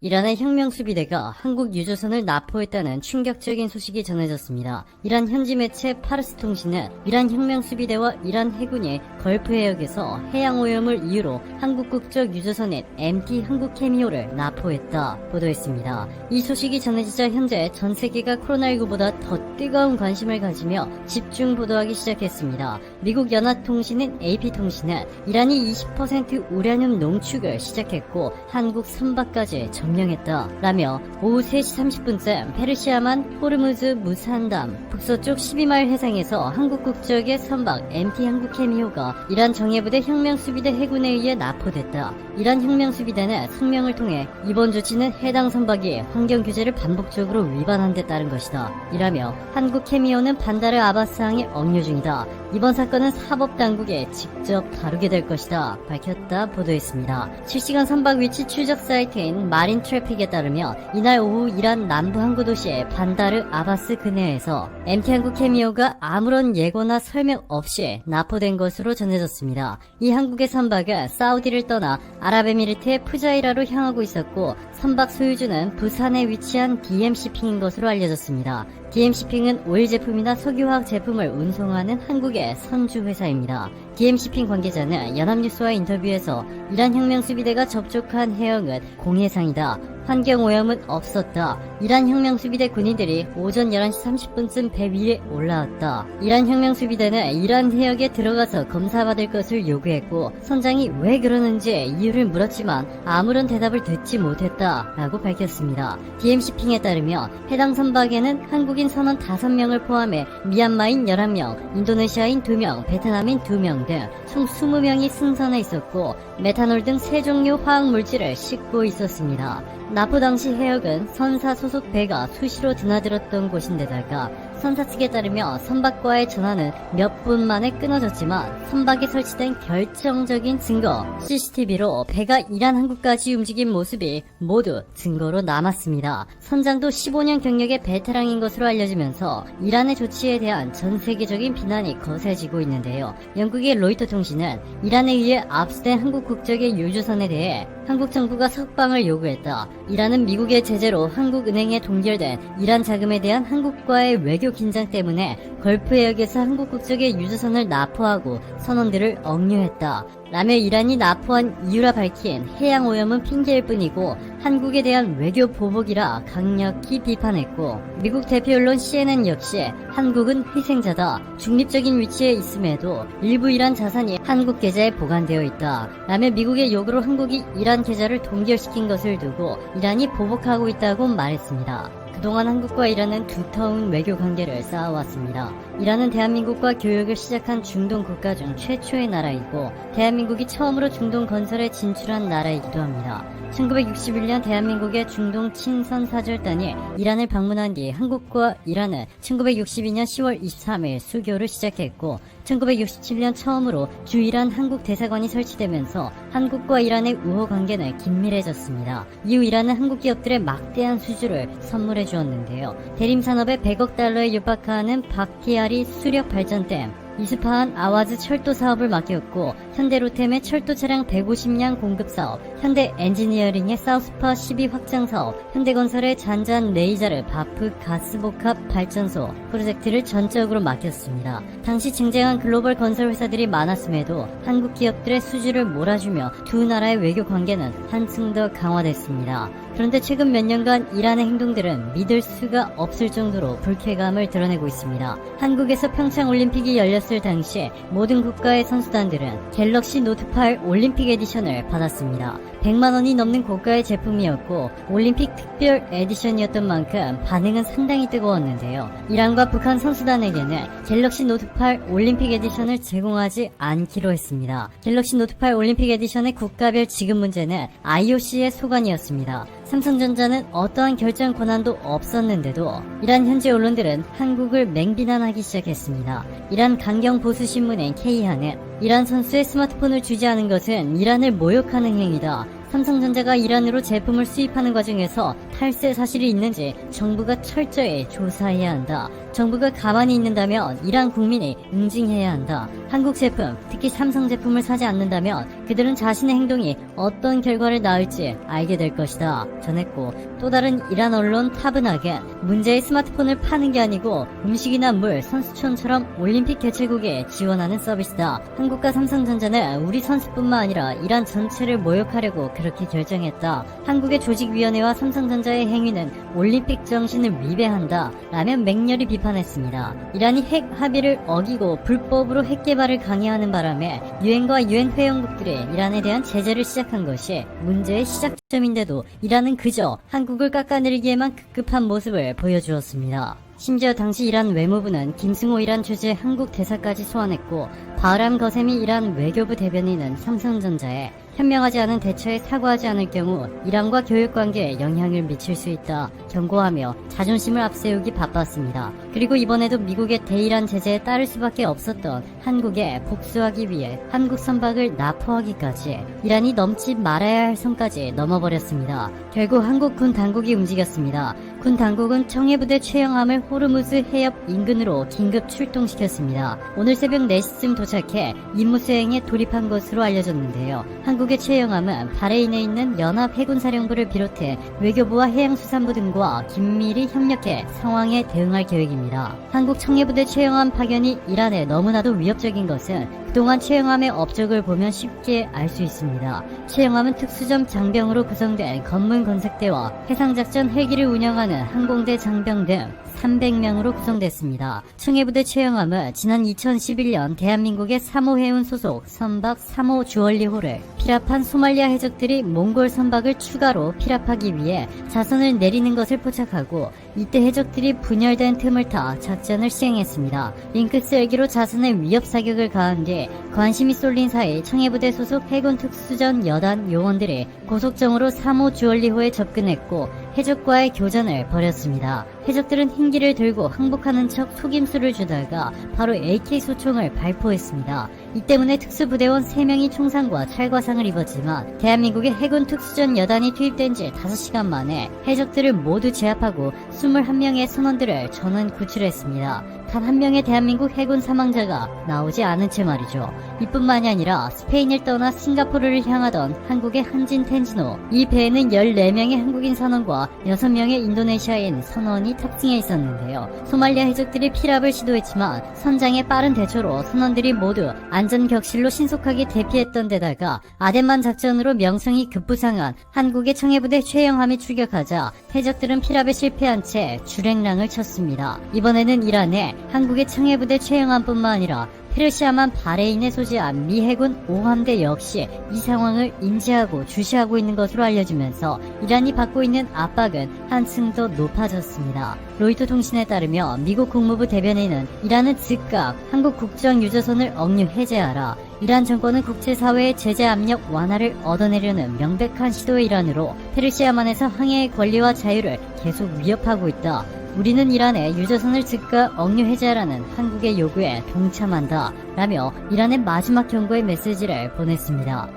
이란의 혁명수비대가 한국 유조선을 납포했다는 충격적인 소식이 전해졌습니다. 이란 현지 매체 파르스 통신은 이란 혁명수비대와 이란 해군이 걸프 해역에서 해양오염을 이유로 한국 국적 유조선인 MT 한국케미오를 납포했다 보도했습니다. 이 소식이 전해지자 현재 전 세계가 코로나19보다 더 뜨거운 관심을 가지며 집중 보도하기 시작했습니다. 미국 연합통신인 AP통신은 이란이 20% 우라늄 농축을 시작했고 한국 선박까지 점령했다 라며 오후 3시 30분쯤 페르시아만 호르무즈 무산담 북서쪽 12마일 해상에서 한국 국적의 선박 MT 한국케미오가 이란 정예부대 혁명수비대 해군에 의해 납포됐다. 이란 혁명수비대는 성명을 통해 이번 조치는 해당 선박이 환경규제를 반복적으로 위반한 데 따른 것이다 이라며 한국케미오는 반다르 아바스항에 억류 중이다. 이번 사건은 사법당국에 직접 다루게 될 것이다 밝혔다 보도했습니다. 실시간 선박 위치 추적 사이트인 마린 트래픽에 따르면 이날 오후 이란 남부 항구 도시의 반다르 아바스 근해에서 MT 한국케미오가 아무런 예고나 설명 없이 납포된 것으로 전해졌습니다. 이 한국의 선박은 사우디를 떠나 아랍에미리트의 푸자이라로 향하고 있었고 선박 소유주는 부산에 위치한 DM시핑인 것으로 알려졌습니다. DM시핑은 오일 제품이나 석유화학 제품을 운송하는 한국의 선주 회사입니다. DM시핑 관계자는 연합뉴스와 인터뷰에서 이란 혁명수비대가 접촉한 해역은 공해상이다. 환경오염은 없었다. 이란 혁명수비대 군인들이 오전 11시 30분쯤 배 위에 올라왔다. 이란 혁명수비대는 이란 해역에 들어가서 검사받을 것을 요구했고 선장이 왜 그러는지 이유를 물었지만 아무런 대답을 듣지 못했다 라고 밝혔습니다. DM시핑에 따르면 해당 선박에는 한국인 선원 5명을 포함해 미얀마인 11명, 인도네시아인 2명, 베트남인 2명 등 총 20명이 승선해 있었고 메탄올 등 3종류 화학물질을 싣고 있었습니다. 납포 당시 해역은 선사 소속 배가 수시로 드나들었던 곳인데다가 선사 측에 따르며 선박과의 전화는 몇 분 만에 끊어졌지만 선박에 설치된 결정적인 증거 CCTV로 배가 이란 항구까지 움직인 모습이 모두 증거로 남았습니다. 선장도 15년 경력의 베테랑인 것으로 알려지면서 이란의 조치에 대한 전 세계적인 비난이 거세지고 있는데요. 영국의 로이터 통신은 이란에 의해 압수된 한국 국적의 유조선에 대해 한국 정부가 석방을 요구했다. 이란은 미국의 제재로 한국은행에 동결된 이란 자금에 대한 한국과의 외교 긴장 때문에 걸프 해역에서 한국 국적의 유조선을 납포하고 선원들을 억류했다 라며 이란이 납포한 이유라 밝힌 해양오염은 핑계일 뿐이고 한국에 대한 외교 보복이라 강력히 비판했고 미국 대표 언론 CNN 역시 한국은 희생자다. 중립적인 위치에 있음에도 일부 이란 자산이 한국 계좌에 보관되어 있다 라며 미국의 요구로 한국이 이란 계좌를 동결시킨 것을 두고 이란이 보복하고 있다고 말했습니다. 그동안 한국과 이란은 두터운 외교 관계를 쌓아왔습니다. 이란은 대한민국과 교역을 시작한 중동 국가 중 최초의 나라이고 대한민국이 처음으로 중동 건설에 진출한 나라이기도 합니다. 1961년 대한민국의 중동 친선 사절단이 이란을 방문한 뒤 한국과 이란은 1962년 10월 23일 수교를 시작했고 1967년 처음으로 주이란 한국 대사관이 설치되면서 한국과 이란의 우호 관계는 긴밀해졌습니다. 이후 이란은 한국 기업들의 막대한 수주를 선물해 주었는데요. 대림산업에 100억 달러에 육박하는 바키아리 수력 발전댐, 이스파한 아와즈 철도 사업을 맡겼고 현대로템의 철도 차량 150량 공급 사업, 현대 엔지니어링의 사우스파 12 확장 사업, 현대건설의 잔잔 레이자르 바프 가스복합 발전소 프로젝트를 전적으로 맡겼습니다. 당시 쟁쟁한 글로벌 건설 회사들이 많았음에도 한국 기업들의 수주를 몰아주며 두 나라의 외교 관계는 한층 더 강화됐습니다. 그런데 최근 몇 년간 이란의 행동들은 믿을 수가 없을 정도로 불쾌감을 드러내고 있습니다. 한국에서 평창올림픽이 열렸을 당시에 모든 국가의 선수단들은 갤럭시 노트8 올림픽 에디션을 받았습니다. 100만원이 넘는 고가의 제품이었고 올림픽 특별 에디션이었던 만큼 반응은 상당히 뜨거웠는데요. 이란과 북한 선수단에게는 갤럭시 노트8 올림픽 에디션을 제공하지 않기로 했습니다. 갤럭시 노트8 올림픽 에디션의 국가별 지급 문제는 IOC의 소관이었습니다. 삼성전자는 어떠한 결정 권한도 없었는데도 이란 현지 언론들은 한국을 맹비난하기 시작했습니다. 이란 강경보수신문인 K하는 이란 선수의 스마트폰을 주지 않은 것은 이란을 모욕하는 행위다. 삼성전자가 이란으로 제품을 수입하는 과정에서 탈세 사실이 있는지 정부가 철저히 조사해야 한다. 정부가 가만히 있는다면 이란 국민이 응징해야 한다. 한국 제품, 특히 삼성 제품을 사지 않는다면 그들은 자신의 행동이 어떤 결과를 낳을지 알게 될 것이다 전했고, 또 다른 이란 언론 타브나겐 문제의 스마트폰을 파는 게 아니고 음식이나 물, 선수촌처럼 올림픽 개최국에 지원하는 서비스다. 한국과 삼성전자는 우리 선수뿐만 아니라 이란 전체를 모욕하려고 그렇게 결정했다. 한국의 조직위원회와 삼성전자의 행위는 올림픽 정신을 위배한다 라며 맹렬히 비판했습니다. 이란이 핵 합의를 어기고 불법으로 핵 개발을 강요하는 바람에 유엔과 유엔 회원국들이 이란에 대한 제재를 시작한 것이 문제의 시작점인데도 이란은 그저 한국을 깎아내리기에만 급급한 모습을 보여주었습니다. 심지어 당시 이란 외무부는 김승호 이란 주재 한국 대사까지 소환했고, 바흐람 거세미 이란 외교부 대변인은 삼성전자에 현명하지 않은 대처에 사과하지 않을 경우 이란과 교육관계에 영향을 미칠 수 있다 경고하며 자존심을 앞세우기 바빴습니다. 그리고 이번에도 미국의 대이란 제재에 따를 수밖에 없었던 한국에 복수하기 위해 한국 선박을 납포하기까지 이란이 넘지 말아야 할 선까지 넘어버렸습니다. 결국 한국 군 당국이 움직였습니다. 군 당국은 청해부대 최영함을 호르무즈 해협 인근으로 긴급 출동시켰습니다. 오늘 새벽 4시쯤 도착해 임무 수행에 돌입한 것으로 알려졌는데요. 한국의 최영함은 바레인에 있는 연합해군사령부를 비롯해 외교부와 해양수산부 등과 긴밀히 협력해 상황에 대응할 계획입니다. 한국 청해부대 최영함 파견이 이란에 너무나도 위협적인 것은 그동안 최영함의 업적을 보면 쉽게 알 수 있습니다. 최영함은 특수점 장병으로 구성된 검문 건색대와 해상작전 헬기를 운영하는 항공대 장병 등 300명으로 구성됐습니다. 청해부대 최영함은 지난 2011년 대한민국의 3호 해운 소속 선박 3호 주얼리호를 피랍한 소말리아 해적들이 몽골 선박을 추가로 피랍하기 위해 자선을 내리는 것을 포착하고, 이때 해적들이 분열된 틈을 타 작전을 시행했습니다. 링크스 헬기로 자선의 위협 사격을 가한 뒤 관심이 쏠린 사이 청해부대 소속 해군 특수전 여단 요원들이 고속정으로 3호 주얼리호에 접근했고 해적과의 교전을 벌였습니다. 해적들은 흰기를 들고 항복하는 척 속임수를 주다가 바로 AK 소총을 발포했습니다. 이 때문에 특수부대원 3명이 총상과 찰과상을 입었지만 대한민국의 해군 특수전 여단이 투입된 지 5시간 만에 해적들을 모두 제압하고 21명의 선원들을 전원 구출했습니다. 단 한 명의 대한민국 해군 사망자가 나오지 않은 채 말이죠. 이뿐만이 아니라 스페인을 떠나 싱가포르를 향하던 한국의 한진 텐지노, 이 배에는 14명의 한국인 선원과 6명의 인도네시아인 선원이 탑승해 있었는데요. 소말리아 해적들이 피랍을 시도했지만 선장의 빠른 대처로 선원들이 모두 안전격실로 신속하게 대피했던 데다가 아덴만 작전으로 명성이 급부상한 한국의 청해부대 최영함이 출격하자 해적들은 피랍에 실패한 채 주랭랑을 쳤습니다. 이번에는 이란에 한국의 청해부대 최영함뿐만 아니라 페르시아만 바레인에 소지한 미 해군 5함대 역시 이 상황을 인지하고 주시하고 있는 것으로 알려지면서 이란이 받고 있는 압박은 한층 더 높아졌습니다. 로이터 통신에 따르면 미국 국무부 대변인은 이란은 즉각 한국 국정 유조선을 억류 해제하라, 이란 정권은 국제사회의 제재 압력 완화를 얻어내려는 명백한 시도의 일환으로 페르시아만에서 항해의 권리와 자유를 계속 위협하고 있다, 우리는 이란의 유조선을 즉각 억류 해제하라는 한국의 요구에 동참한다 라며 이란의 마지막 경고의 메시지를 보냈습니다.